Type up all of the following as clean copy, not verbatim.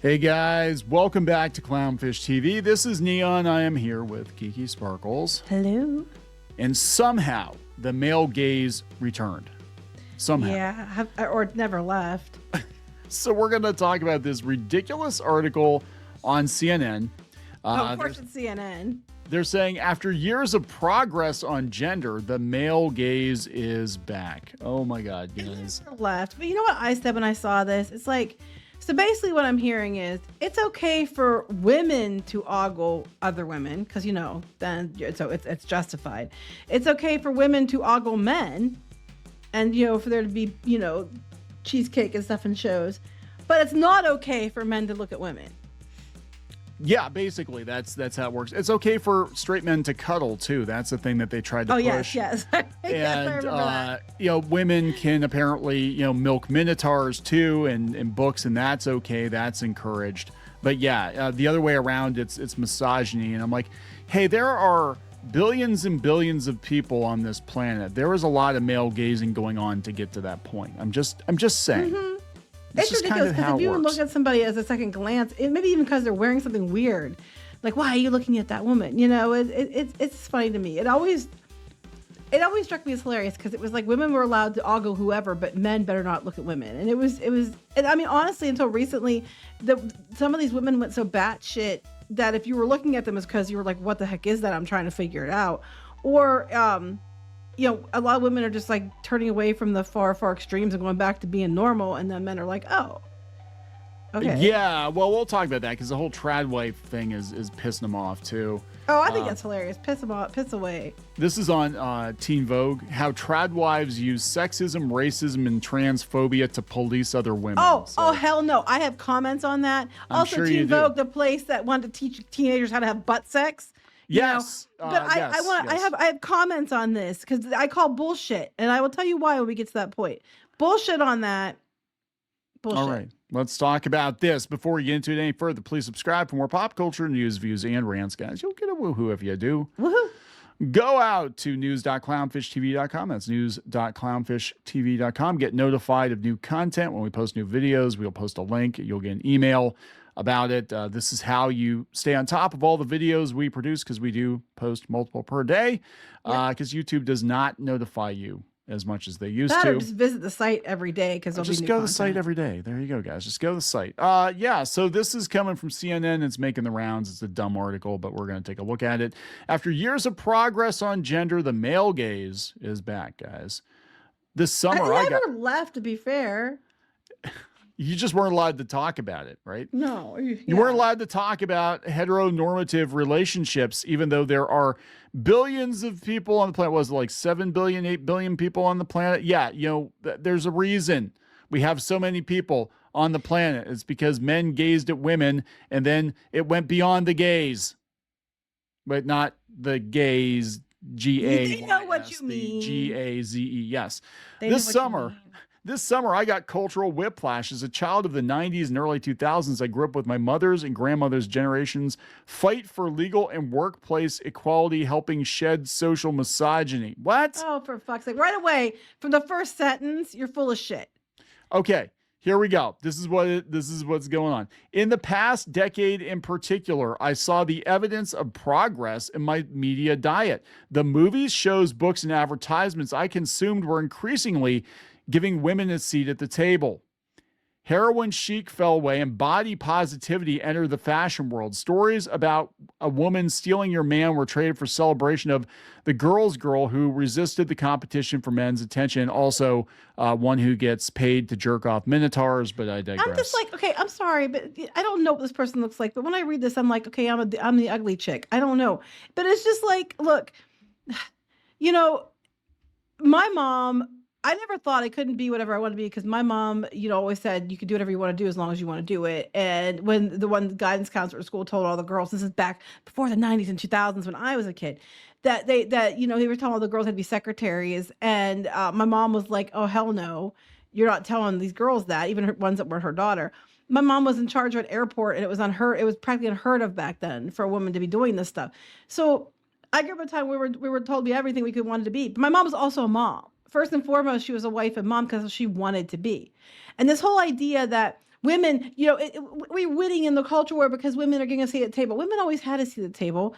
Hey guys, welcome back to Clownfish TV. This is Kneon. I am here with Geeky Sparkles. Hello. And somehow the male gaze returned. Somehow. Yeah, or never left. So we're going to talk about this ridiculous article on CNN. Of course it's CNN. They're saying after years of progress on gender, the male gaze is back. Oh my God, guys. Never left. But you know what I said when I saw this? It's like, so basically what I'm hearing is it's okay for women to ogle other women because, you know, then it's justified. It's okay for women to ogle men and, you know, for there to be, you know, cheesecake and stuff in shows. But it's not okay for men to look at women. Yeah, basically, that's how it works. It's okay for straight men to cuddle too. That's the thing that they tried to push. Yes. And you know, women can apparently, you know, milk minotaurs too, and books, and that's okay. That's encouraged. But yeah, the other way around, it's misogyny. And I'm like, hey, there are billions and billions of people on this planet. There was a lot of male gazing going on to get to that point. I'm just saying. Mm-hmm. It's ridiculous because if you look at somebody as a second glance, maybe even because they're wearing something weird, like, why are you looking at that woman? You know, it's funny to me. It always struck me as hilarious because it was like women were allowed to ogle whoever, but men better not look at women. And it was, and I mean, honestly, until recently, some of these women went so batshit that if you were looking at them, it's because you were like, what the heck is that? I'm trying to figure it out. Or, you know, a lot of women are just like turning away from the far extremes and going back to being normal. And then men are like, oh, okay. Yeah, well, we'll talk about that because the whole trad wife thing is pissing them off too. Oh, I think that's hilarious. Piss them off, piss away. This is on Teen Vogue, how trad wives use sexism, racism, and transphobia to police other women. Oh, hell no. I have comments on that. Also, sure Teen Vogue, the place that wanted to teach teenagers how to have butt sex. Yes. But I have comments on this because I call bullshit, and I will tell you why when we get to that point. Bullshit on that. Bullshit. All right, let's talk about this. Before we get into it any further, please subscribe for more pop culture news, views, and rants, guys. You'll get a woohoo if you do. Woohoo. Go out to news.clownfishtv.com. That's news.clownfishtv.com. Get notified of new content. When we post new videos, we'll post a link. You'll get an email about it. This is how you stay on top of all the videos we produce because we do post multiple per day because YouTube does not notify you as much as they used to. Or just visit the site every day because there'll be new Just go to the content. site every day. There you go, guys. Just go to the site. Yeah, so this is coming from CNN. It's making the rounds. It's a dumb article, but we're going to take a look at it. After years of progress on gender, the male gaze is back, guys. This summer, I never left, to be fair. You just weren't allowed to talk about it, right? No. You weren't allowed to talk about heteronormative relationships, even though there are billions of people on the planet. Was it like 7 billion, 8 billion people on the planet? Yeah, you know, there's a reason we have so many people on the planet. It's because men gazed at women, and then it went beyond the gaze. But not the gaze, G-A-Y-S. They know what you mean. The G-A-Z-E, yes. This summer, I got cultural whiplash. As a child of the 90s and early 2000s, I grew up with my mother's and grandmother's generations fight for legal and workplace equality, helping shed social misogyny. What? Oh, for fuck's sake. Right away, from the first sentence, you're full of shit. Okay, here we go. This is what's going on. In the past decade in particular, I saw the evidence of progress in my media diet. The movies, shows, books, and advertisements I consumed were increasingly giving women a seat at the table. Heroin chic fell away and body positivity entered the fashion world. Stories about a woman stealing your man were traded for celebration of the girl's girl who resisted the competition for men's attention. Also, one who gets paid to jerk off minotaurs, but I digress. I'm just like, okay, I'm sorry, but I don't know what this person looks like. But when I read this, I'm like, okay, I'm the ugly chick. I don't know. But it's just like, look, you know, my mom, I never thought I couldn't be whatever I wanted to be because my mom, you know, always said you can do whatever you want to do as long as you want to do it. And when the one guidance counselor at school told all the girls, this is back before the 90s and 2000s when I was a kid, that you know, he was telling all the girls had to be secretaries. And my mom was like, oh, hell no, you're not telling these girls that, even ones that weren't her daughter. My mom was in charge of an airport and it was practically unheard of back then for a woman to be doing this stuff. So I grew up at a time we were told to be everything we could wanted to be. But my mom was also a mom. First and foremost, she was a wife and mom because she wanted to be. And this whole idea that Women, we're winning in the culture war because women are getting a seat at the table. Women always had a seat at the table,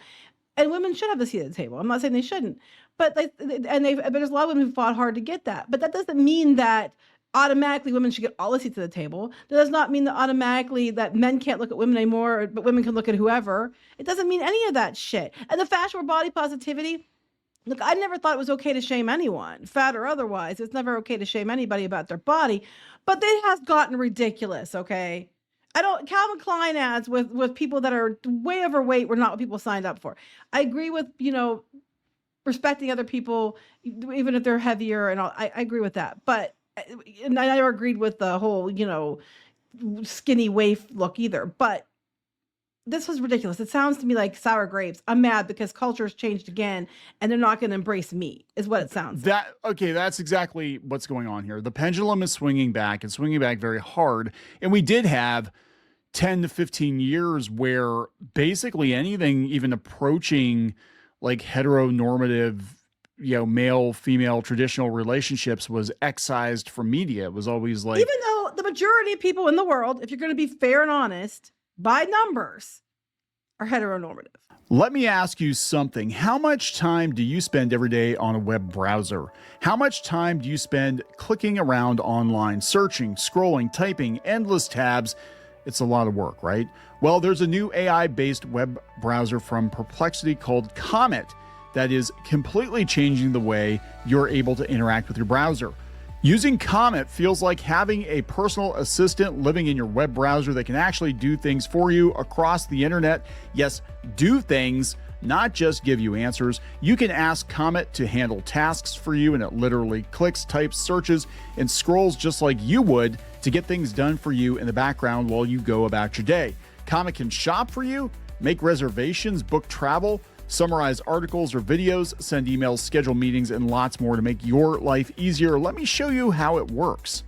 and women should have a seat at the table. I'm not saying they shouldn't, but but there's a lot of women who fought hard to get that. But that doesn't mean that automatically women should get all the seats at the table. That does not mean that automatically that men can't look at women anymore, but women can look at whoever. It doesn't mean any of that shit. And the fashionable body positivity, look, I never thought it was okay to shame anyone, fat or otherwise. It's never okay to shame anybody about their body, but it has gotten ridiculous, okay? Calvin Klein ads with people that are way overweight were not what people signed up for. I agree with, respecting other people, even if they're heavier and all. I agree with that. But, and I never agreed with the whole, skinny waif look either. But this was ridiculous. It sounds to me like sour grapes. I'm mad because culture's changed again and they're not going to embrace me, is what it sounds like. Okay, that's exactly what's going on here. The pendulum is swinging back and swinging back very hard. And we did have 10 to 15 years where basically anything even approaching like heteronormative, male, female traditional relationships was excised from media. It was always like, even though the majority of people in the world, if you're going to be fair and honest, by numbers, are heteronormative. Let me ask you something. How much time do you spend every day on a web browser? How much time do you spend clicking around online, searching, scrolling, typing, endless tabs? It's a lot of work, right? Well, there's a new AI-based web browser from Perplexity called Comet that is completely changing the way you're able to interact with your browser. Using Comet feels like having a personal assistant living in your web browser that can actually do things for you across the internet. Yes, do things, not just give you answers. You can ask Comet to handle tasks for you, and it literally clicks, types, searches, and scrolls just like you would to get things done for you in the background while you go about your day. Comet can shop for you, make reservations, book travel, summarize articles or videos, send emails, schedule meetings, and lots more to make your life easier. Let me show you how it works.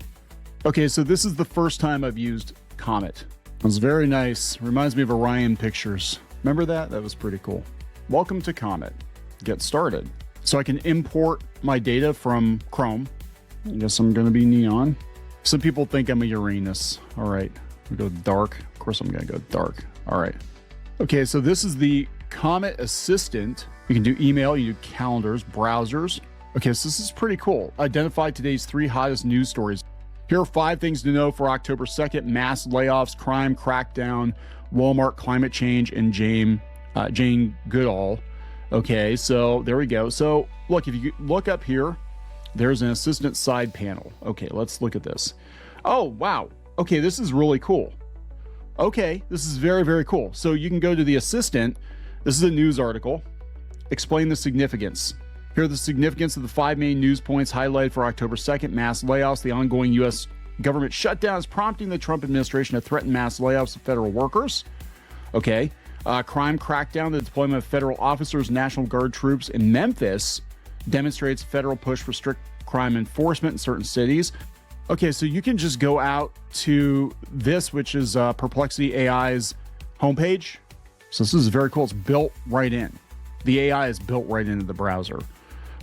Okay, so this is the first time I've used Comet. It was very nice. Reminds me of Orion Pictures. Remember that? That was pretty cool. Welcome to Comet. Get started. So I can import my data from Chrome. I guess I'm going to be neon. Some people think I'm a Uranus. All right, we go dark. Of course, I'm going to go dark. All right. Okay, so this is the Comet Assistant. You can do email, you do calendars, browsers. Okay, so this is pretty cool. Identify today's 3 hottest news stories. Here are 5 things to know for October 2nd. Mass layoffs, crime crackdown, Walmart climate change, and Jane Goodall. Okay, so there we go. So look, if you look up here, there's an assistant side panel. Okay, let's look at this. Oh, wow. Okay, this is really cool. Okay, this is very, very cool. So you can go to the assistant. This is a news article. Explain the significance. Here are the significance of the 5 main news points highlighted for October 2nd. Mass layoffs. The ongoing U.S. government shutdown is prompting the Trump administration to threaten mass layoffs of federal workers. Okay. Crime crackdown. The deployment of federal officers, National Guard troops in Memphis demonstrates federal push for strict crime enforcement in certain cities. Okay, so you can just go out to this, which is Perplexity AI's homepage. So this is very cool. It's built right in. The AI is built right into the browser.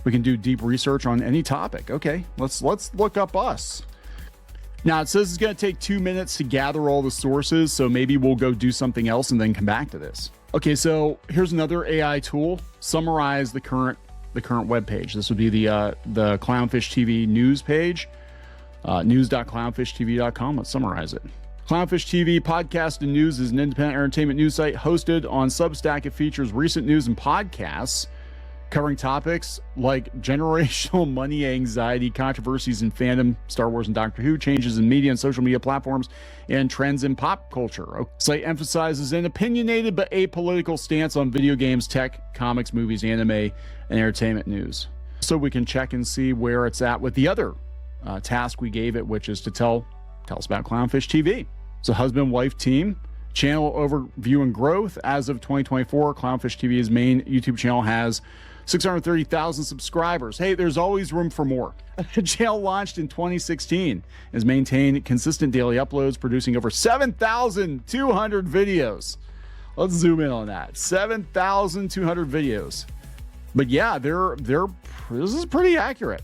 We can do deep research on any topic. Okay, let's look up us. Now it says it's going to take 2 minutes to gather all the sources, so maybe we'll go do something else and then come back to this. Okay, so here's another AI tool. Summarize the current web page. This would be the Clownfish TV news page. News.clownfishtv.com. Let's summarize it. Clownfish TV Podcast and News is an independent entertainment news site hosted on Substack. It features recent news and podcasts covering topics like generational money anxiety, controversies in fandom, Star Wars and Doctor Who, changes in media and social media platforms, and trends in pop culture. The site emphasizes an opinionated but apolitical stance on video games, tech, comics, movies, anime, and entertainment news. So we can check and see where it's at with the other task we gave it, which is to tell us about Clownfish TV. It's a husband-wife team. Channel overview and growth. As of 2024, Clownfish TV's main YouTube channel has 630,000 subscribers. Hey, there's always room for more. The channel launched in 2016, has maintained consistent daily uploads, producing over 7,200 videos. Let's zoom in on that. 7,200 videos. But yeah, this is pretty accurate.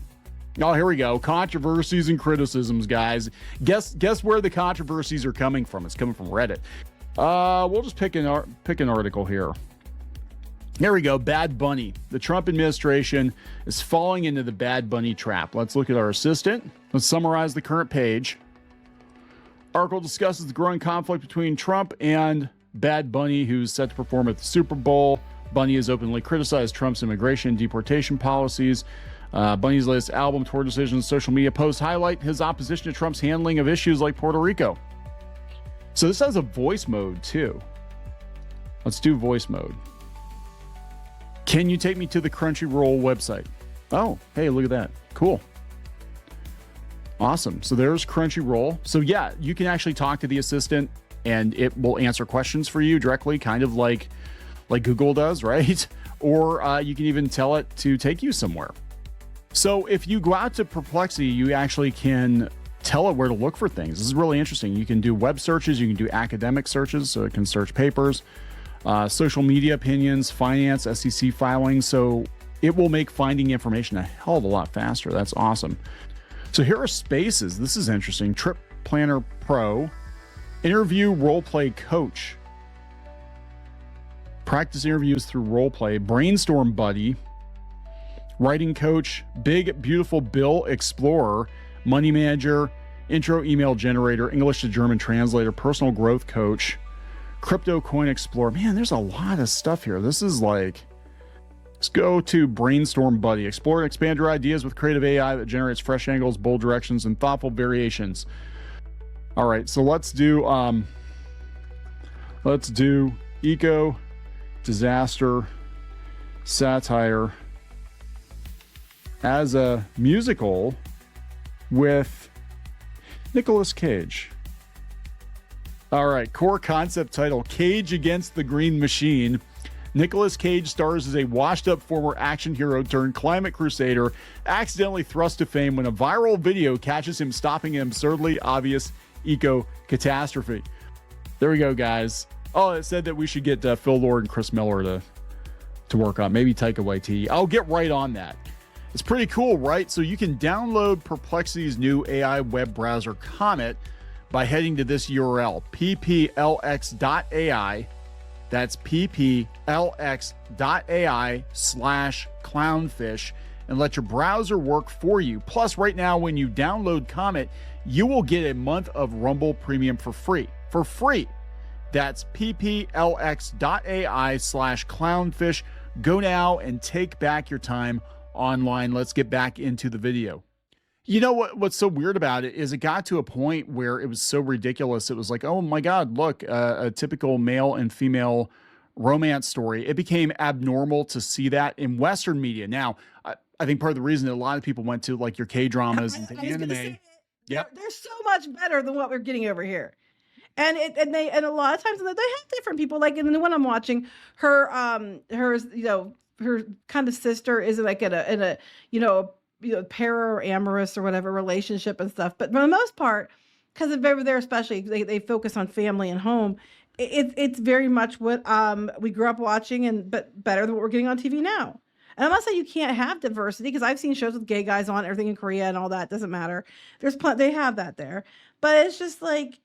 Oh, here we go. Controversies and criticisms, guys. Guess where the controversies are coming from. It's coming from Reddit. We'll just pick an article here. Here we go. Bad Bunny. The Trump administration is falling into the Bad Bunny trap. Let's look at our assistant. Let's summarize the current page. Article discusses the growing conflict between Trump and Bad Bunny, who's set to perform at the Super Bowl. Bunny has openly criticized Trump's immigration and deportation policies. Bunny's latest album, Tour Decisions, social media posts highlight his opposition to Trump's handling of issues like Puerto Rico. So this has a voice mode too. Let's do voice mode. Can you take me to the Crunchyroll website? Oh, hey, look at that. Cool. Awesome. So there's Crunchyroll. So yeah, you can actually talk to the assistant and it will answer questions for you directly, kind of like Google does, right? Or you can even tell it to take you somewhere. So if you go out to Perplexity, you actually can tell it where to look for things. This is really interesting. You can do web searches, you can do academic searches, so it can search papers, social media opinions, finance, SEC filings. So it will make finding information a hell of a lot faster. That's awesome. So here are spaces. This is interesting. Trip Planner Pro, interview role play coach, practice interviews through role play, brainstorm buddy, writing coach, big beautiful bill explorer, money manager, intro email generator, English to German translator, personal growth coach, crypto coin explorer. Man, there's a lot of stuff here. This is like, let's go to brainstorm buddy, explore and expand your ideas with creative AI that generates fresh angles, bold directions, and thoughtful variations. All right, so let's do eco, disaster, satire as a musical with Nicolas Cage. All right, core concept title, Cage Against the Green Machine. Nicolas Cage stars as a washed-up former action hero turned climate crusader, accidentally thrust to fame when a viral video catches him stopping an absurdly obvious eco-catastrophe. There we go, guys. Oh, it said that we should get Phil Lord and Chris Miller to work on. Maybe Taika Waititi. I'll get right on that. It's pretty cool, right? So you can download Perplexity's new AI web browser, Comet, by heading to this URL, pplx.ai. That's pplx.ai/clownfish, and let your browser work for you. Plus, right now, when you download Comet, you will get a month of Rumble Premium for free. For free. That's pplx.ai/clownfish. Go now and take back your time online. Let's get back into the video. You know what's so weird about it is it got to a point where it was so ridiculous. It was like, oh my God, look, a typical male and female romance story. It became abnormal to see that in Western media. Now, I think part of the reason that a lot of people went to like your K-dramas and the anime. Yep. They're so much better than what we're getting over here. And a lot of times they have different people. Like in the one I'm watching, her kind of sister is like in a para or amorous or whatever relationship and stuff. But for the most part, because over there especially, they focus on family and home. It's very much what we grew up watching, but better than what we're getting on TV now. And I'm not saying you can't have diversity, because I've seen shows with gay guys on, everything in Korea and all that. Doesn't matter. They have that there. But it's just like,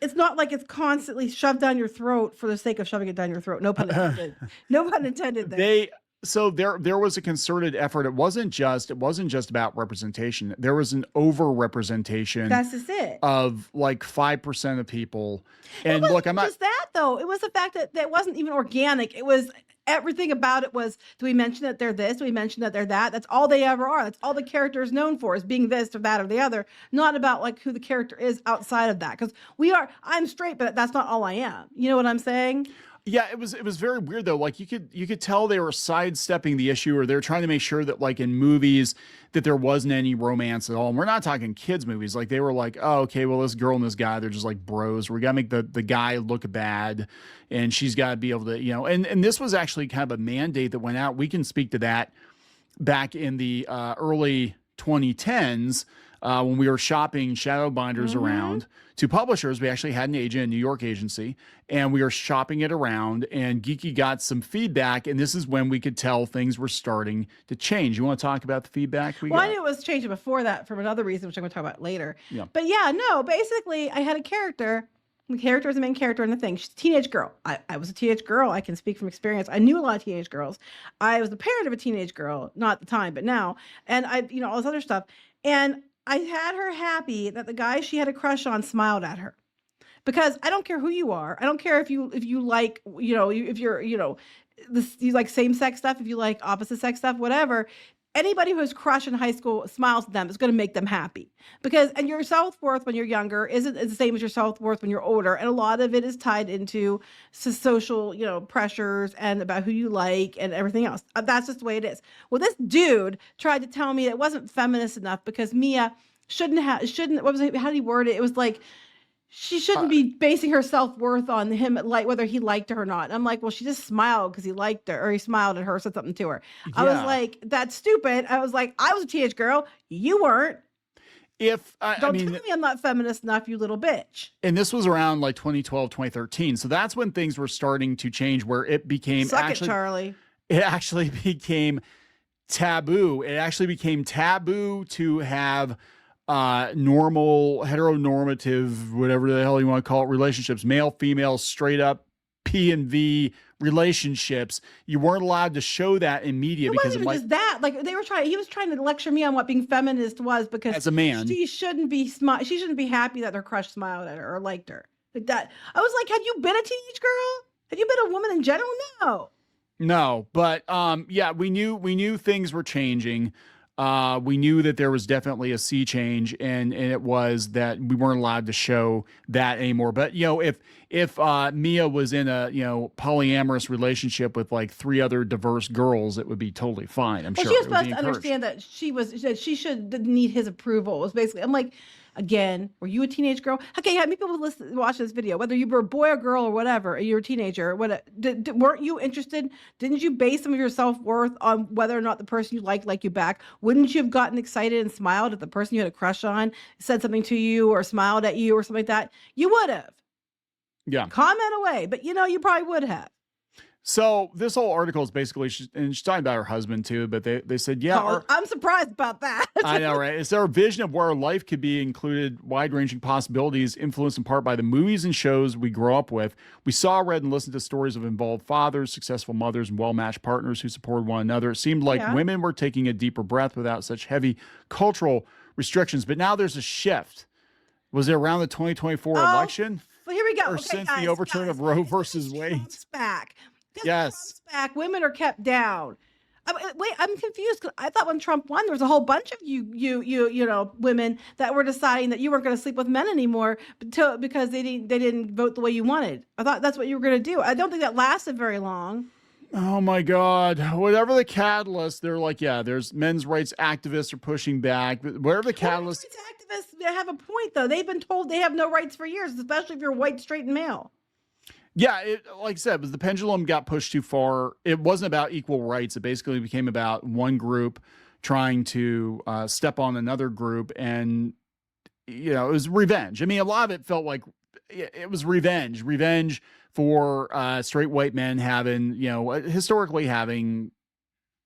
it's not like it's constantly shoved down your throat for the sake of shoving it down your throat. No pun intended. No pun intended there. So there was a concerted effort. It wasn't just about representation. There was an over-representation. That's just it. Of like 5% of people. And look, I'm not just that though. It was the fact that it wasn't even organic. It was everything about it was, do we mention that they're this? Do we mention that they're that? That's all they ever are. That's all the character is known for, is being this or that or the other. Not about like who the character is outside of that. Because I'm straight, but that's not all I am. You know what I'm saying? Yeah, it was very weird though. Like you could tell they were sidestepping the issue, or they're trying to make sure that like in movies that there wasn't any romance at all. And we're not talking kids movies. Like they were like, oh, okay, well, this girl and this guy, they're just like bros. We gotta make the guy look bad, and she's gotta be able to, and this was actually kind of a mandate that went out. We can speak to that back in the early 2010s. when we were shopping shadow binders around to publishers. We actually had an agent, a New York agency, and we were shopping it around, and Geeky got some feedback, and this is when we could tell things were starting to change. You want to talk about the feedback we got? I knew it was changing before that from another reason, which I'm going to talk about later. Yeah. But yeah, no, basically I had a character. The character is the main character in the thing. She's a teenage girl. I was a teenage girl. I can speak from experience. I knew a lot of teenage girls. I was the parent of a teenage girl, not at the time, but now. And all this other stuff. And I had her happy that the guy she had a crush on smiled at her. Because I don't care who you are. I don't care if you like, if you're, you like same-sex stuff, if you like opposite-sex stuff, whatever. Anybody who has crush in high school smiles at them is going to make them happy. And your self-worth when you're younger isn't the same as your self-worth when you're older. And a lot of it is tied into social, pressures and about who you like and everything else. That's just the way it is. Well, this dude tried to tell me it wasn't feminist enough because Mia how did he word it? It was like, she shouldn't be basing her self-worth on him, like whether he liked her or not. I'm like, well, she just smiled because he liked her, or he smiled at her, said something to her. Yeah. I was like, that's stupid. I was like, I was a teenage girl. You weren't. Don't tell me I'm not feminist enough, you little bitch. And this was around like 2012, 2013. So that's when things were starting to change, where it became Charlie. It actually became taboo. It actually became taboo to have normal heteronormative, whatever the hell you want to call it, relationships, male, female, straight up P and V relationships. You weren't allowed to show that in media because it might just that. Like he was trying to lecture me on what being feminist was, because as a man, she shouldn't be happy that her crush smiled at her or liked her like that. I was like, have you been a teenage girl? Have you been a woman in general? No, but yeah, we knew things were changing. We knew that there was definitely a sea change, and it was that we weren't allowed to show that anymore. But if Mia was in a polyamorous relationship with like 3 other diverse girls, it would be totally fine. I'm sure. She was supposed to understand that she should need his approval. It was basically, I'm like, again, were you a teenage girl? Okay, how many people watch this video? Whether you were a boy or girl or whatever, or you're a teenager, weren't you interested? Didn't you base some of your self-worth on whether or not the person you liked you back? Wouldn't you have gotten excited and smiled if the person you had a crush on said something to you or smiled at you or something like that? You would have. Yeah. Comment away, but you probably would have. So this whole article is basically, she's talking about her husband too, but they said, yeah. I'm surprised about that. I know, right? It's our vision of where our life could be, included wide-ranging possibilities, influenced in part by the movies and shows we grow up with. We saw, read, and listened to stories of involved fathers, successful mothers, and well-matched partners who supported one another. It seemed like women were taking a deeper breath without such heavy cultural restrictions. But now there's a shift. Was it around the 2024 election? Well, here we go. Or since the overturn of Roe versus Wade? Trump's back. Yes. Trump's back. Women are kept down. Wait, I'm confused. I thought when Trump won, there was a whole bunch of women that were deciding that you weren't going to sleep with men anymore because they didn't vote the way you wanted. I thought that's what you were going to do. I don't think that lasted very long. Oh my God. Whatever the catalyst, they're like, yeah, there's men's rights activists are pushing back. Whatever the catalyst. Men's rights activists, they have a point though. They've been told they have no rights for years, especially if you're white, straight, and male. Yeah, like I said, the pendulum got pushed too far. It wasn't about equal rights. It basically became about one group trying to step on another group, and it was revenge. I mean, a lot of it felt like it was revenge for straight white men having, historically having,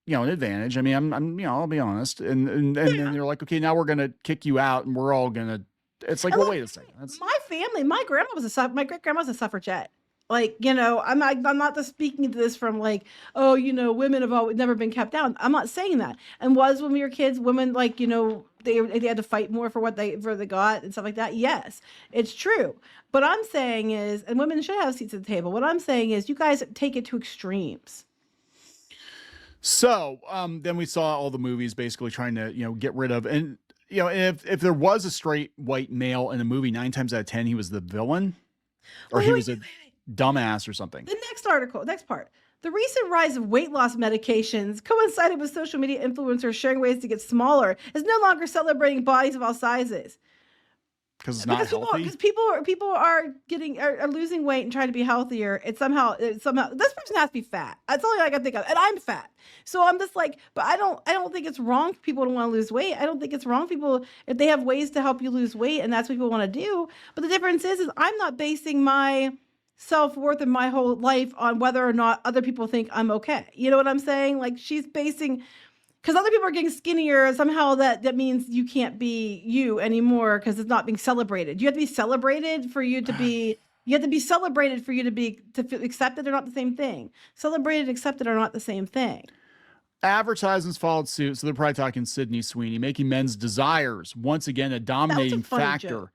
an advantage. I mean, I'll be honest, and then they're like, okay, now we're gonna kick you out, and we're all gonna. It's like, well, wait a second. My family, my great grandma was a suffragette. Like, I'm not just speaking to this from like, oh, women have always never been kept down. I'm not saying that. And when we were kids, women like, they had to fight more for what they got and stuff like that. Yes, it's true. But I'm saying is, and women should have seats at the table. What I'm saying is, you guys take it to extremes. So then we saw all the movies basically trying to, get rid of, and if there was a straight white male in a movie, 9 times out of 10 he was the villain, or he was a dumbass or something. The next part. The recent rise of weight loss medications coincided with social media influencers sharing ways to get smaller is no longer celebrating bodies of all sizes. because it's not healthy. Because people are getting are losing weight and trying to be healthier. It's somehow this person has to be fat. That's all I can think of, and I'm fat. So I'm just like, but I don't think it's wrong for people to want to lose weight. I don't think it's wrong for people if they have ways to help you lose weight, and that's what people want to do. But the difference is I'm not basing my self-worth in my whole life on whether or not other people think I'm okay. You know what I'm saying? Like she's basing, because other people are getting skinnier, somehow that means you can't be you anymore because it's not being celebrated. You have to be celebrated for you to be, you have to be celebrated for you to be, to feel accepted. They're not the same thing. Celebrated and accepted are not the same thing. Advertisements followed suit, so they're probably talking Sydney Sweeney, making men's desires once again a dominating factor. Joke.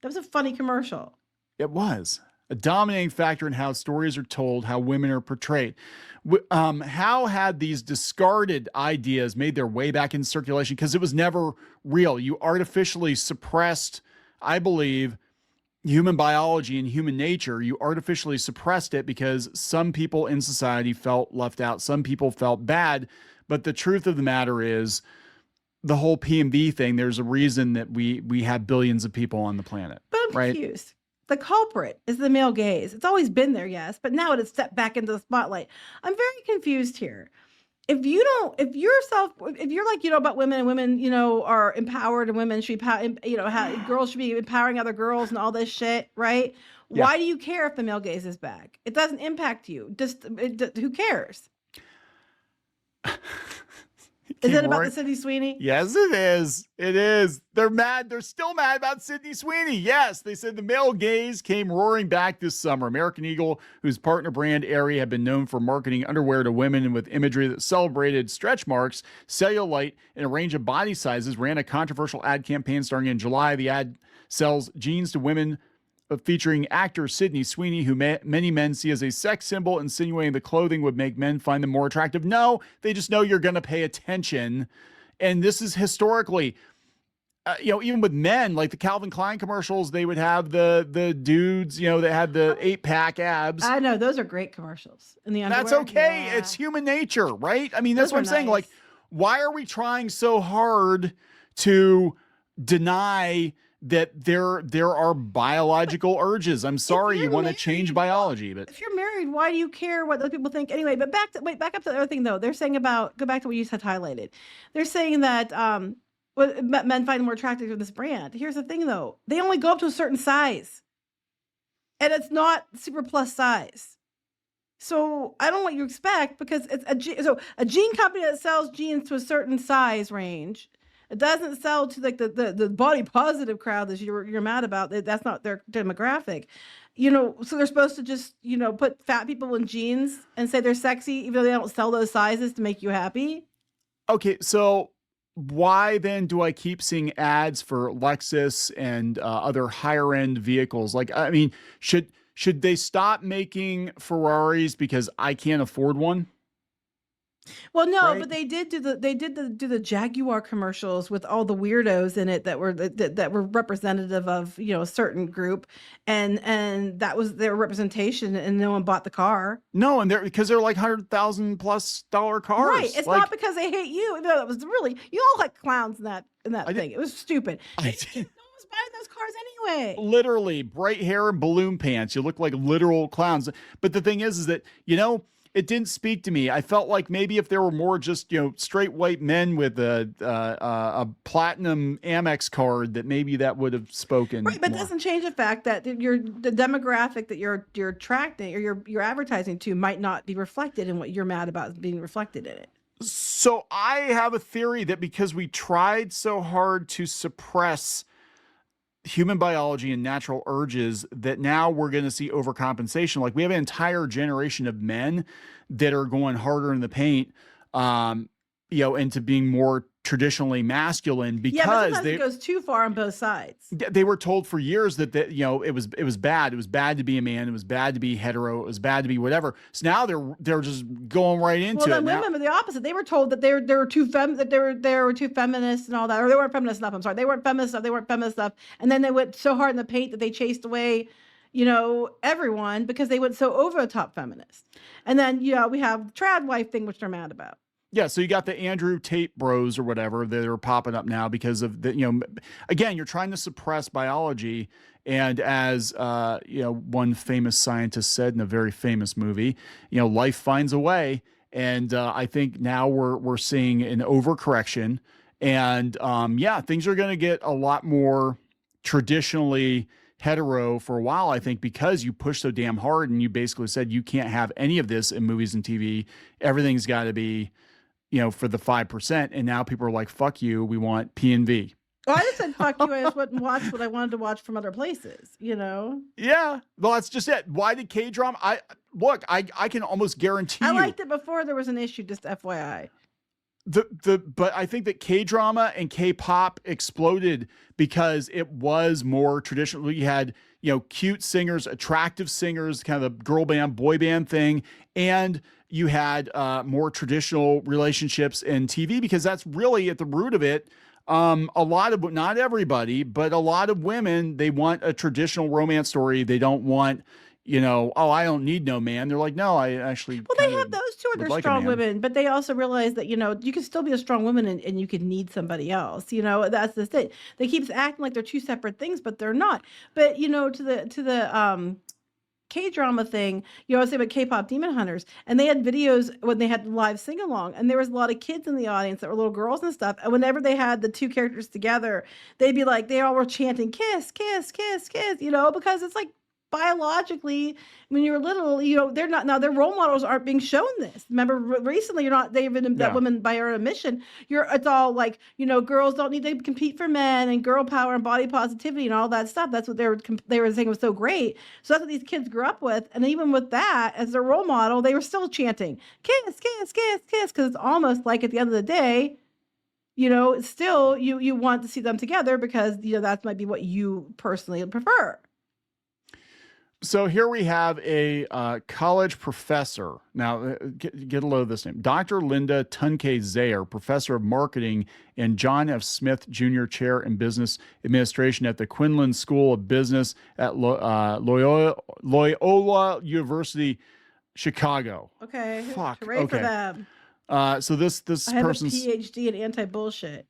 That was a funny commercial. It was a dominating factor in how stories are told, how women are portrayed. How had these discarded ideas made their way back into circulation? Because it was never real. You artificially suppressed, I believe, human biology and human nature. You artificially suppressed it because some people in society felt left out. Some people felt bad. But the truth of the matter is, the whole P&B thing, there's a reason that we have billions of people on the planet. But I'm confused. The culprit is the male gaze. It's always been there, yes, but now it has stepped back into the spotlight. I'm very confused here. If you're like, about women and women, are empowered and women should be, girls should be empowering other girls and all this shit, right? Yeah. Why do you care if the male gaze is back? It doesn't impact you. Who cares? Is it about the Sydney Sweeney? Yes, it is. It is. They're mad. They're still mad about Sydney Sweeney. Yes, they said the male gaze came roaring back this summer. American Eagle, whose partner brand Aerie had been known for marketing underwear to women with imagery that celebrated stretch marks, cellulite, and a range of body sizes, ran a controversial ad campaign starting in July. The ad sells jeans to women featuring actor Sydney Sweeney, who many men see as a sex symbol, insinuating the clothing would make men find them more attractive. No, they just know you're going to pay attention. And this is historically, even with men, like the Calvin Klein commercials, they would have the dudes, that had the 8-pack abs. I know, those are great commercials. In the underwear. That's okay. Yeah. It's human nature, right? I mean, that's what I'm saying. Like, why are we trying so hard to deny that there are biological urges? I'm sorry you want to change biology, but if you're married, why do you care what other people think anyway? But back up to the other thing though. They're saying go back to what you had highlighted. They're saying that men find more attractive to this brand. Here's the thing though. They only go up to a certain size. And it's not super plus size. So I don't know what you expect, because it's a jean company that sells jeans to a certain size range. It doesn't sell to like the body positive crowd that you're mad about. That's not their demographic, so they're supposed to just, put fat people in jeans and say they're sexy, even though they don't sell those sizes to make you happy. Okay. So why then do I keep seeing ads for Lexus and other higher end vehicles? Like, I mean, should they stop making Ferraris because I can't afford one? Well, no, right? But they did do the Jaguar commercials with all the weirdos in it that were representative of, a certain group, and that was their representation, and no one bought the car. No, and because they're like $100,000+ cars. Right. It's not because they hate you. No, that was really, you all like clowns in that thing. It was stupid. No one's buying those cars anyway. Literally, bright hair and balloon pants. You look like literal clowns. But the thing is that, it didn't speak to me. I felt like maybe if there were more just, straight white men with a platinum Amex card, that maybe that would have spoken. Right, but it doesn't change the fact that the demographic that you're attracting or you're advertising to might not be reflected in what you're mad about being reflected in it. So I have a theory that because we tried so hard to suppress human biology and natural urges, that now we're going to see overcompensation. Like, we have an entire generation of men that are going harder in the paint, into being more traditionally masculine, because it goes too far on both sides. They were told for years that it was bad. It was bad to be a man. It was bad to be hetero. It was bad to be whatever. So now they're just going right into it. Well, then women were the opposite. They were told that they were too feminist and all that, or they weren't feminist enough. I'm sorry, they weren't feminist enough. They weren't feminist enough, and then they went so hard in the paint that they chased away, everyone, because they went so over the top feminist. And then we have the trad wife thing, which they're mad about. Yeah, so you got the Andrew Tate bros or whatever that are popping up now because of the, again, you're trying to suppress biology. And as, one famous scientist said in a very famous movie, life finds a way. And I think now we're seeing an overcorrection. And yeah, things are going to get a lot more traditionally hetero for a while, I think, because you pushed so damn hard and you basically said you can't have any of this in movies and TV. Everything's got to be for the 5%. And now people are like, fuck you. We want P and V. Well, I just said, fuck you. I just wouldn't watch what I wanted to watch from other places, Yeah. Well, that's just it. Why did K-drama? I can almost guarantee I liked it before there was an issue, just FYI. But I think that K-drama and K-pop exploded because it was more traditional. You had, cute singers, attractive singers, kind of the girl band, boy band thing. And you had more traditional relationships in TV because that's really at the root of it. A lot of, not everybody, but a lot of women, they want a traditional romance story. They don't want, oh, I don't need no man. They're like, no, I actually. Well, they have those two are strong women, but they also realize that, you can still be a strong woman and you can need somebody else. That's the thing. They keep acting like they're two separate things, but they're not. But, to the K-drama thing, I was saying about K-pop Demon Hunters, and they had videos when they had live sing-along, and there was a lot of kids in the audience that were little girls and stuff, and whenever they had the two characters together, they'd be like, they all were chanting, kiss, kiss, kiss, kiss, because it's like, biologically, when you're little, they're not, now their role models aren't being shown this. Remember, recently, they've been that women by our admission, it's all like, girls don't need to compete for men and girl power and body positivity and all that stuff. That's what they were saying was so great. So that's what these kids grew up with. And even with that, as their role model, they were still chanting, kiss, kiss, kiss, kiss, because it's almost like at the end of the day, still you want to see them together because, that might be what you personally prefer. So here we have a college professor. Now, get a load of this name. Dr. Linda Tunke Zayer, professor of marketing, and John F. Smith, junior chair in business administration at the Quinlan School of Business at Loyola University, Chicago. Okay. Fuck. Hooray okay. for them. So this person's I have a PhD in anti-bullshit.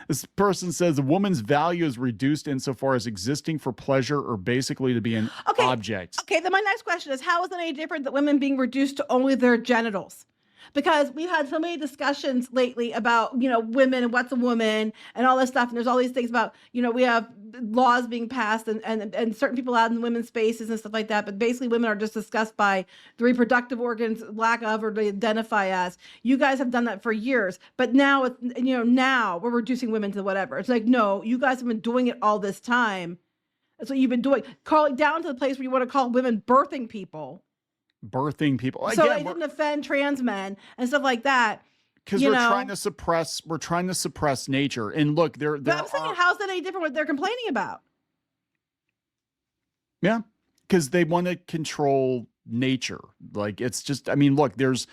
This person says a woman's value is reduced insofar as existing for pleasure or basically to be an object. Okay, then my next question is, how is it any different that women being reduced to only their genitals? Because we've had so many discussions lately about, women and what's a woman and all this stuff. And there's all these things about, we have laws being passed and certain people out in women's spaces and stuff like that. But basically women are just discussed by the reproductive organs, lack of, or they identify as. You guys have done that for years. But now, now we're reducing women to whatever. It's like, no, you guys have been doing it all this time. That's what you've been doing. Calling down to the place where you want to call women birthing people. Birthing people. So they didn't offend trans men and stuff like that. Because we're trying to suppress nature. And look, but I'm saying, how's that any different what they're complaining about? Yeah. Because they want to control nature. Like it's just, look, there's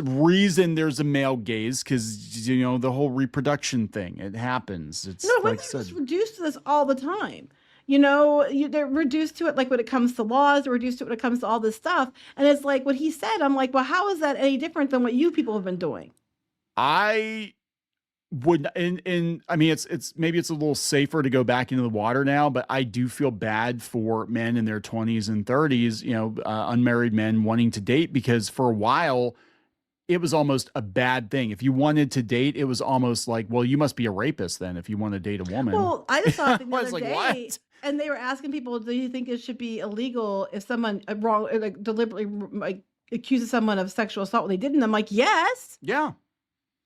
reason there's a male gaze because the whole reproduction thing. It happens. It's women are just reduced to this all the time. They're reduced to it, like when it comes to laws, they're reduced to it when it comes to all this stuff. And it's like what he said, I'm like, well, how is that any different than what you people have been doing? I would, it's maybe it's a little safer to go back into the water now, but I do feel bad for men in their 20s and 30s, unmarried men wanting to date, because for a while, it was almost a bad thing. If you wanted to date, it was almost like, well, you must be a rapist then if you want to date a woman. Well, I just saw something the other day, what? And they were asking people, do you think it should be illegal if someone deliberately accuses someone of sexual assault when they didn't? I'm like, yes. Yeah.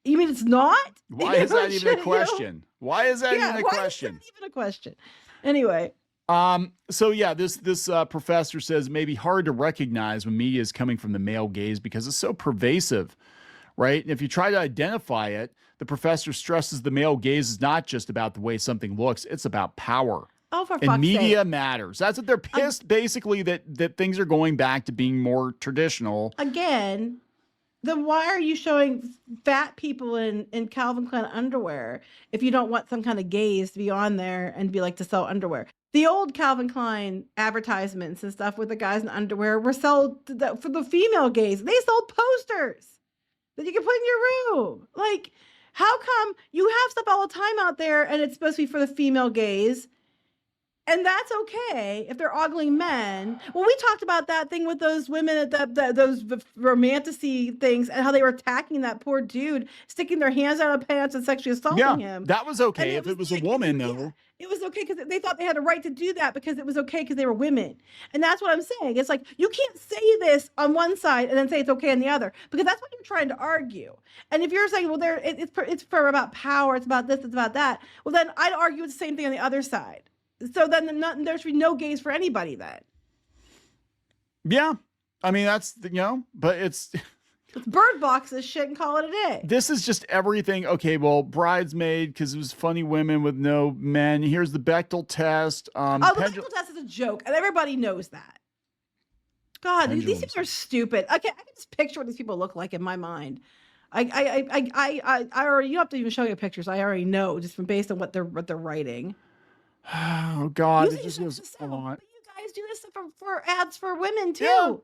You mean it's not? Why is that even a question? Why is that even a question? Why is that even a question? Anyway. So yeah, this professor says it may be hard to recognize when media is coming from the male gaze because it's so pervasive, right? And if you try to identify it, the professor stresses the male gaze is not just about the way something looks, it's about power. Oh, for fuck's sake. And media sake. matters. That's what they're pissed, basically, that things are going back to being more traditional. Again, then why are you showing fat people in Calvin Klein underwear if you don't want some kind of gaze to be on there and be like to sell underwear? The old Calvin Klein advertisements and stuff with the guys in underwear were sold for the female gaze. They sold posters. that you can put in your room. Like, how come you have stuff all the time out there and it's supposed to be for the female gaze? And that's okay if they're ogling men. Well, we talked about that thing with those women at those romantasy things and how they were attacking that poor dude, sticking their hands out of pants and sexually assaulting him. That was okay if it was a woman, though. It was okay because they thought they had a right to do that because it was okay because they were women. And that's what I'm saying. It's like, you can't say this on one side and then say it's okay on the other, because that's what you're trying to argue. And if you're saying, well, it's for about power, it's about this, it's about that, well, then I'd argue it's the same thing on the other side. So then there should be no gays for anybody then. Yeah. I mean, that's, but it's Bird Box this shit and call it a day. This is just everything. Okay, well, Bridesmaid, because it was funny women with no men. Here's the Bechdel test. The Bechdel test is a joke, and everybody knows that. God, these people are stupid. I can just picture what these people look like in my mind. I already, you don't have to even show me pictures. I already know just from based on what they're writing. Oh God, it just goes on. But you guys do this for ads for women too. Yeah.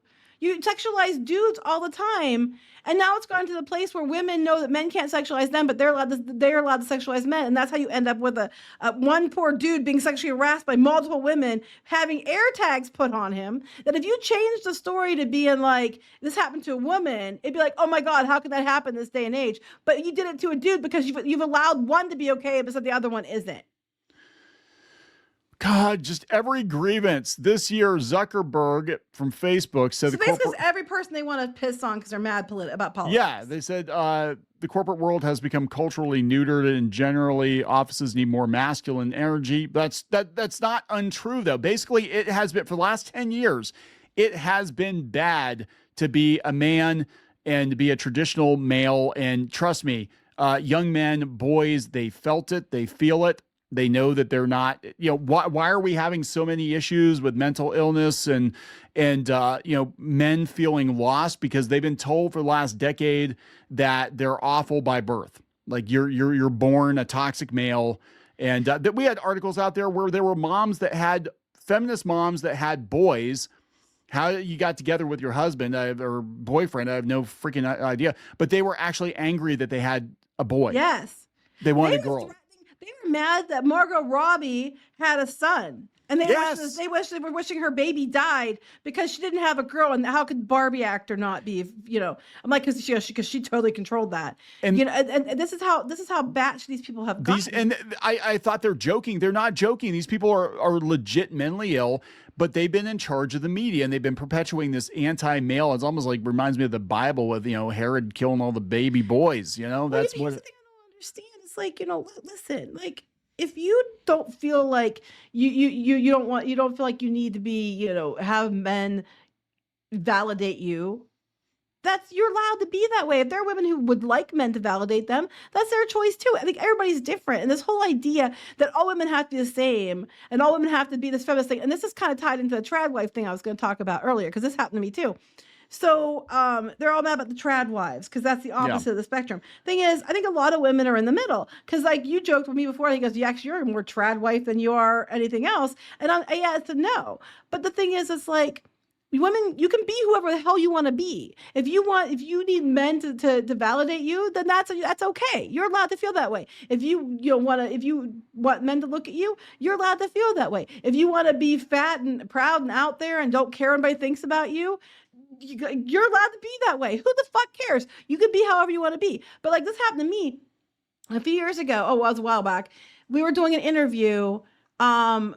You sexualize dudes all the time, and now it's gone to the place where women know that men can't sexualize them, but they're allowed to sexualize men, and that's how you end up with a one poor dude being sexually harassed by multiple women, having air tags put on him. That if you change the story to being like this happened to a woman, it'd be like, oh my God, how could that happen this day and age? But you did it to a dude because you've allowed one to be okay, but the other one isn't. God, just every grievance. This year, Zuckerberg from Facebook said so basically every person they want to piss on because they're mad about politics. Yeah, they said the corporate world has become culturally neutered, and generally offices need more masculine energy. That's not untrue, though. Basically, it has been for the last 10 years. It has been bad to be a man and to be a traditional male. And trust me, young men, boys, they felt it, they feel it. They know that they're not, why are we having so many issues with mental illness and men feeling lost? Because they've been told for the last decade that they're awful by birth. Like you're born a toxic male. And that we had articles out there where there were feminist moms that had boys. How you got together with your husband or boyfriend, I have no freaking idea. But they were actually angry that they had a boy. Yes. They wanted a girl. They were mad that Margot Robbie had a son. And they were wishing her baby died because she didn't have a girl. And how could Barbie actor not be? I'm like, because she totally controlled that. And and this is how bad these people have gotten. I thought they're joking. They're not joking. These people are legit mentally ill, but they've been in charge of the media and they've been perpetuating this anti-male. It's almost like reminds me of the Bible with Herod killing all the baby boys. That's what. The thing I don't understand. It's like listen, like. If you don't feel like you don't feel like you need to be, have men validate you, you're allowed to be that way. If there are women who would like men to validate them, that's their choice too. I think everybody's different. And this whole idea that all women have to be the same and all women have to be this feminist thing. And this is kind of tied into the Tradwife thing I was going to talk about earlier, because this happened to me too. So they're all mad about the trad wives because that's the opposite of the spectrum. Thing is, I think a lot of women are in the middle because, like, you joked with me before. He goes, you're more trad wife than you are anything else. And it's a no. But the thing is, it's like women, you can be whoever the hell you want to be. If you need men to validate you, then that's okay. You're allowed to feel that way. If you want men to look at you, you're allowed to feel that way. If you want to be fat and proud and out there and don't care what anybody thinks about you, you're allowed to be that way. Who the fuck cares? You can be however you want to be. But like this happened to me a few years ago. Oh, well, it was a while back. We were doing an interview. Two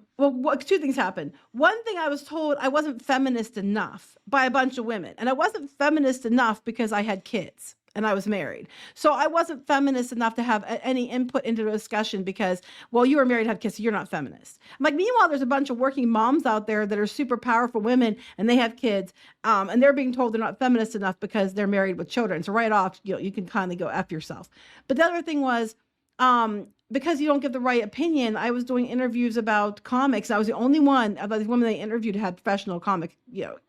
things happened. One thing, I was told I wasn't feminist enough by a bunch of women. And I wasn't feminist enough because I had kids and I was married. So I wasn't feminist enough to have any input into the discussion because, well, you were married and had kids, so you're not feminist. I'm like, meanwhile, there's a bunch of working moms out there that are super powerful women and they have kids, and they're being told they're not feminist enough because they're married with children. So right off, you can kind of go F yourself. But the other thing was, because you don't give the right opinion, I was doing interviews about comics. I was the only one of the women they interviewed who had professional comic,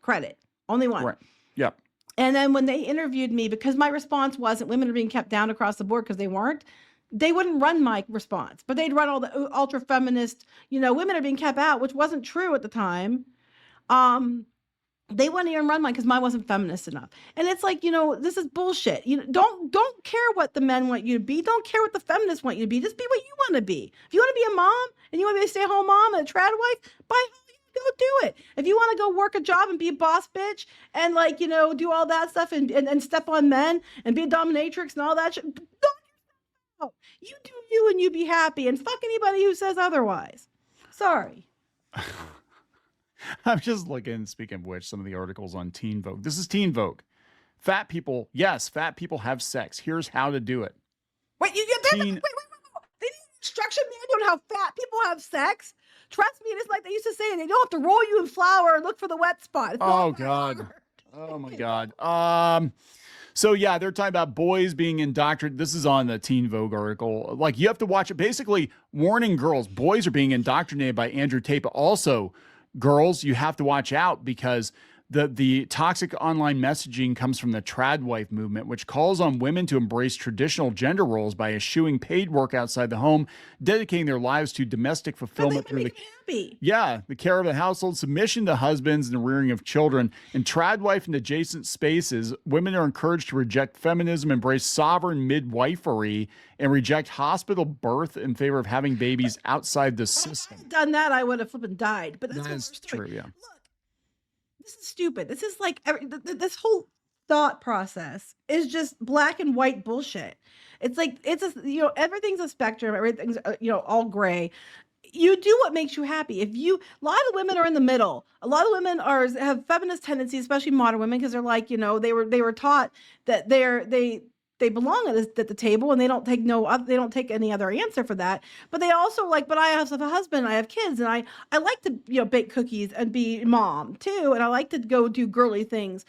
credit. Only one. Right. Yeah. And then when they interviewed me, because my response wasn't women are being kept down across the board because they weren't, they wouldn't run my response, but they'd run all the ultra feminist, women are being kept out, which wasn't true at the time. They wouldn't even run mine because mine wasn't feminist enough. And it's like, this is bullshit. Don't care what the men want you to be. Don't care what the feminists want you to be. Just be what you want to be. If you want to be a mom and you want to be a stay-at-home mom and a trad wife, by go do it. If you want to go work a job and be a boss bitch and do all that stuff and step on men and be a dominatrix and all that shit, don't. You do you and you be happy and fuck anybody who says otherwise. Sorry. I'm just looking, speaking of which, some of the articles on Teen Vogue. This is Teen Vogue. Fat people have sex. Here's how to do it. Wait, wait. They need instruction manual on how fat people have sex? Trust me, it's like they used to say, they don't have to roll you in flour and look for the wet spot. Oh, God. Oh, my God. So, yeah, they're talking about boys being indoctrinated. This is on the Teen Vogue article. Like, you have to watch it. Basically, warning girls, boys are being indoctrinated by Andrew Tate, but also girls, you have to watch out because the toxic online messaging comes from the Tradwife movement, which calls on women to embrace traditional gender roles by eschewing paid work outside the home, dedicating their lives to domestic fulfillment through the care of the household, submission to husbands, and the rearing of children. In Tradwife and adjacent spaces, women are encouraged to reject feminism, embrace sovereign midwifery, and reject hospital birth in favor of having babies outside the system. If I had done that, I would have flipping died. But that's true, yeah. Look, this is stupid. This is like this whole thought process is just black and white bullshit. It's like everything's a spectrum. Everything's all gray. You do what makes you happy. A lot of women are in the middle. A lot of women have feminist tendencies, especially modern women, because they're like they were taught that they belong at the table and they don't take any other answer for that. But they also but I have a husband, I have kids, and I like to bake cookies and be mom too, and I like to go do girly things.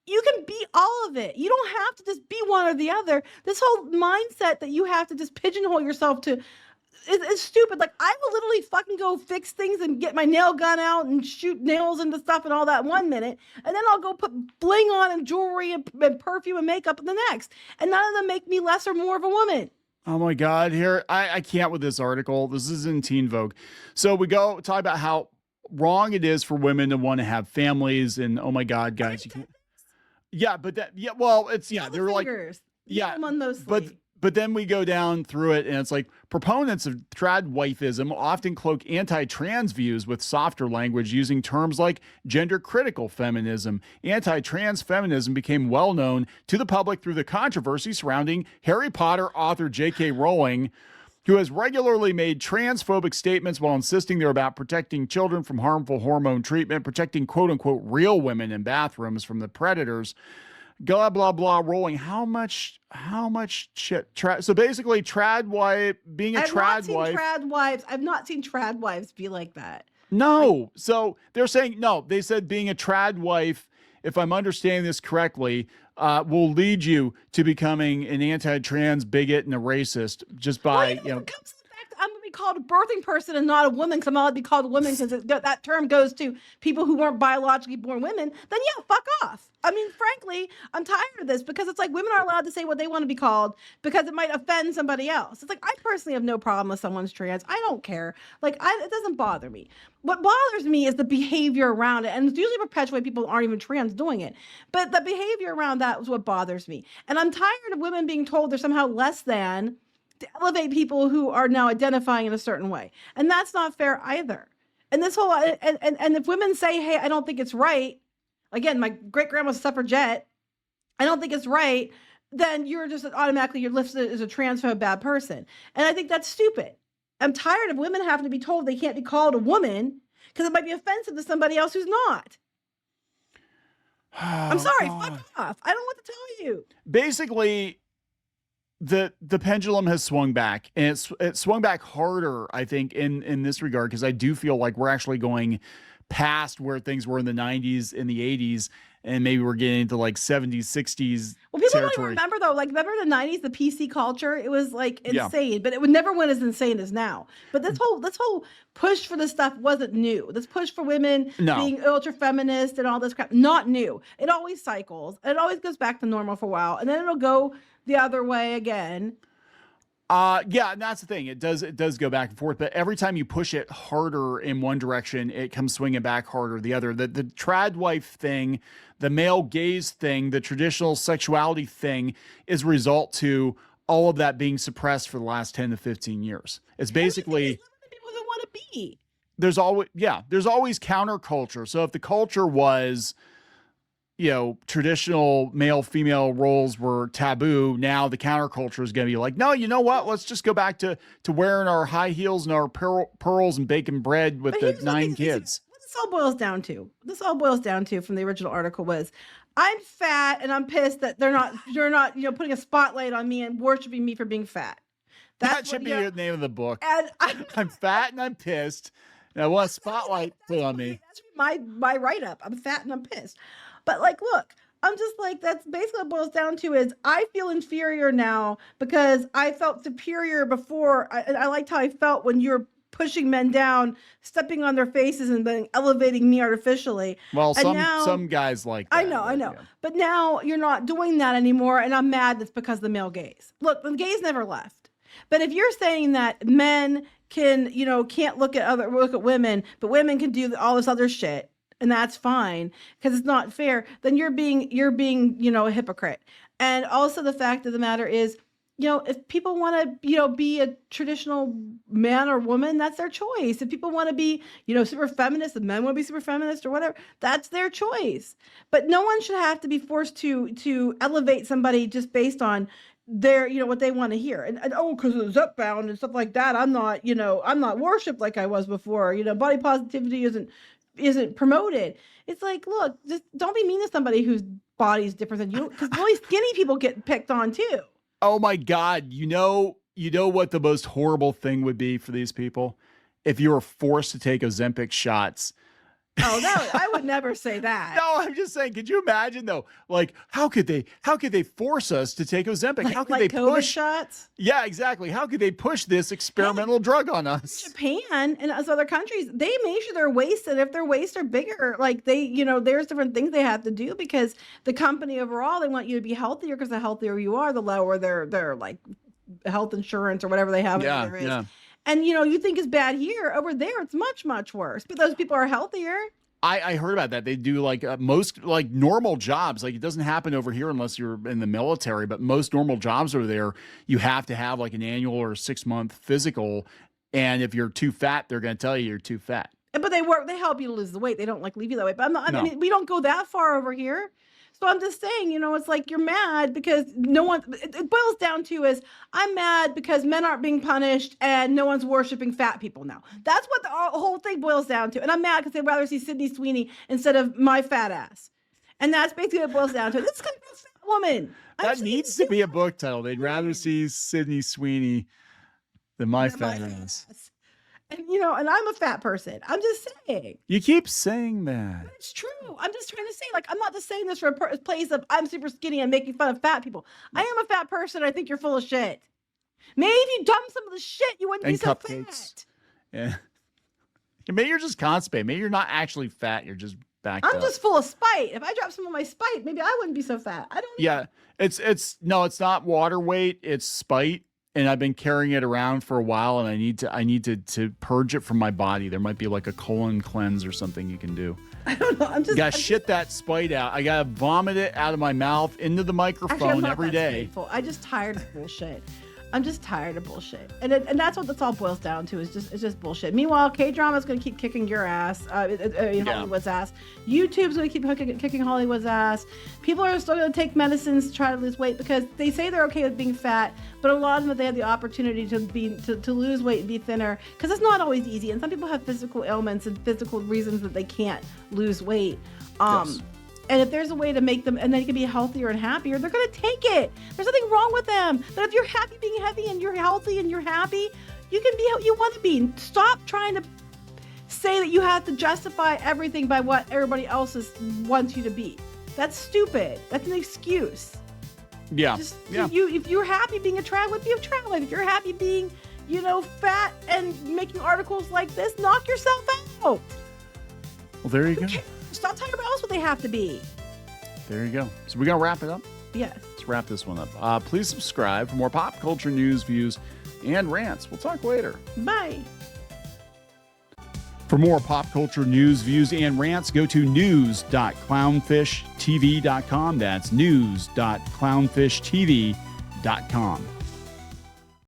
You can be all of it. You don't have to just be one or the other. This whole mindset that you have to just pigeonhole yourself to it's stupid. Like, I will literally fucking go fix things and get my nail gun out and shoot nails into stuff and all that 1 minute. And then I'll go put bling on and jewelry and perfume and makeup in the next. And none of them make me less or more of a woman. Oh my God, here, I can't with this article. This is in Teen Vogue. So we go talk about how wrong it is for women to want to have families and oh my God, guys. You can't. Yeah, but they're like, yeah, but then we go down through it and it's like proponents of tradwifism often cloak anti-trans views with softer language using terms like gender critical feminism. Anti-trans feminism became well known to the public through the controversy surrounding Harry Potter author J.K. Rowling, who has regularly made transphobic statements while insisting they're about protecting children from harmful hormone treatment, protecting quote unquote real women in bathrooms from the predators. Blah, blah, blah, rolling. How much shit? So basically, being a tradwife. I've not seen tradwives be like that. No. So they're saying, no, they said being a tradwife, if I'm understanding this correctly, will lead you to becoming an anti-trans bigot and a racist just by, I'm going to be called a birthing person and not a woman because I'm allowed to be called a woman because that term goes to people who weren't biologically born women, then yeah, fuck off. I mean, frankly, I'm tired of this because it's like women are allowed to say what they want to be called because it might offend somebody else. It's like, I personally have no problem with someone's trans. I don't care. It doesn't bother me. What bothers me is the behavior around it. And it's usually perpetuate people who aren't even trans doing it. But the behavior around that is what bothers me. And I'm tired of women being told they're somehow less than to elevate people who are now identifying in a certain way. And that's not fair either. And this whole, and if women say, hey, I don't think it's right, again, my great grandma's a suffragette, I don't think it's right, then you're just automatically, you're listed as a transphobe bad person. And I think that's stupid. I'm tired of women having to be told they can't be called a woman because it might be offensive to somebody else who's not. I'm sorry, fuck off. I don't know what to tell you. Basically, the pendulum has swung back, and it swung back harder, I think, in this regard, because I do feel like we're actually going past where things were in the 90s, in the 80s, and maybe we're getting into like 70s, 60s. Well, people don't even remember though. Like, remember the 90s, the PC culture? It was like insane, but it would never went as insane as now. But this whole push for this stuff wasn't new. This push for women being ultra feminist and all this crap, not new. It always cycles. It always goes back to normal for a while, and then it'll go the other way again. Yeah, and that's the thing. It does go back and forth, but every time you push it harder in one direction, it comes swinging back harder the other. The tradwife thing, the male gaze thing, the traditional sexuality thing is a result to all of that being suppressed for the last 10 to 15 years. It's basically People that want to be. there's always counterculture. So if the culture was, traditional male female roles were taboo, now the counterculture is going to be like, no, you know what, let's just go back to wearing our high heels and our pearls and baking bread with the 9 kids. What this all boils down to from the original article was, I'm fat and I'm pissed that they're not putting a spotlight on me and worshiping me for being fat. That should be the name of the book. And I'm fat and I'm pissed and I want a spotlight put on me. That's my write-up. I'm fat and I'm pissed. But like, look, I'm just like, that's basically what it boils down to is I feel inferior now because I felt superior before. I liked how I felt when you're pushing men down, stepping on their faces and then elevating me artificially. Well, some guys like that. I know. Yeah. But now you're not doing that anymore. And I'm mad that's because of the male gaze. Look, the gaze never left. But if you're saying that men can't look at women, but women can do all this other shit, and that's fine because it's not fair, then you're being a hypocrite. And also the fact of the matter is, if people want to, be a traditional man or woman, that's their choice. If people want to be, super feminist, if men want to be super feminist or whatever, that's their choice. But no one should have to be forced to elevate somebody just based on their, what they want to hear. And because it was Upbound and stuff like that, I'm not worshipped like I was before. Body positivity isn't promoted. It's like, look, just don't be mean to somebody whose body's different than you, because really skinny people get picked on too. Oh my God. You know what the most horrible thing would be for these people? If you were forced to take Ozempic shots. Oh, no, I would never say that. No, I'm just saying, could you imagine though? Like, how could they force us to take Ozempic? How could they COVID push shots? Yeah, exactly. How could they push this experimental drug on us? Japan and other countries, they measure their waist, and if their waists are bigger, like there's different things they have to do because the company overall, they want you to be healthier because the healthier you are, the lower their like health insurance or whatever they have. Yeah. And you think it's bad here, over there it's much, much worse. But those people are healthier. I heard about that. They do like most like normal jobs. Like it doesn't happen over here unless you're in the military, but most normal jobs over there, you have to have like an annual or 6-month physical. And if you're too fat, they're going to tell you you're too fat. But they help you to lose the weight. They don't like leave you that way. But I mean, we don't go that far over here. So I'm just saying, it's like you're mad because it boils down to is I'm mad because men aren't being punished and no one's worshiping fat people now. That's what the whole thing boils down to. And I'm mad because they'd rather see Sydney Sweeney instead of my fat ass. And that's basically what it boils down to. This is going to be a fat woman. That needs to be a book title. They'd rather see Sydney Sweeney than my fat ass. And, and I'm a fat person. I'm just saying. You keep saying that. It's true. I'm just trying to say, like, I'm not just saying this for a place of I'm super skinny and making fun of fat people. I am a fat person. I think you're full of shit. Maybe if you dump some of the shit, you wouldn't be so fat. Yeah. Maybe you're just constipated. Maybe you're not actually fat. You're just backed up. I'm just full of spite. If I drop some of my spite, maybe I wouldn't be so fat. I don't know. Yeah. It's not water weight. It's spite. And I've been carrying it around for a while, and I need to purge it from my body. There might be like a colon cleanse or something you can do. I don't know. I'm shit that spite out. I gotta vomit it out of my mouth into the microphone every day. I'm just tired of bullshit. I'm just tired of bullshit, and that's what this all boils down to. It's just bullshit. Meanwhile, K-drama is going to keep kicking your ass, Hollywood's ass. YouTube's going to keep kicking Hollywood's ass. People are still going to take medicines to try to lose weight because they say they're okay with being fat, but a lot of them, they have the opportunity to lose weight and be thinner because it's not always easy. And some people have physical ailments and physical reasons that they can't lose weight. Yes. And if there's a way to make them, and they can be healthier and happier, they're going to take it. There's nothing wrong with them. But if you're happy being heavy and you're healthy and you're happy, you can be how you want to be. Stop trying to say that you have to justify everything by what everybody else wants you to be. That's stupid. That's an excuse. Yeah. If you're happy being a tradwife, be a tradwife. If you're happy being, fat and making articles like this, knock yourself out. Well, there you go. Stop telling everybody else what they have to be. There you go. So we're going to wrap it up? Yes. Let's wrap this one up. Please subscribe for more pop culture news, views, and rants. We'll talk later. Bye. For more pop culture news, views, and rants, go to news.clownfishtv.com. That's news.clownfishtv.com.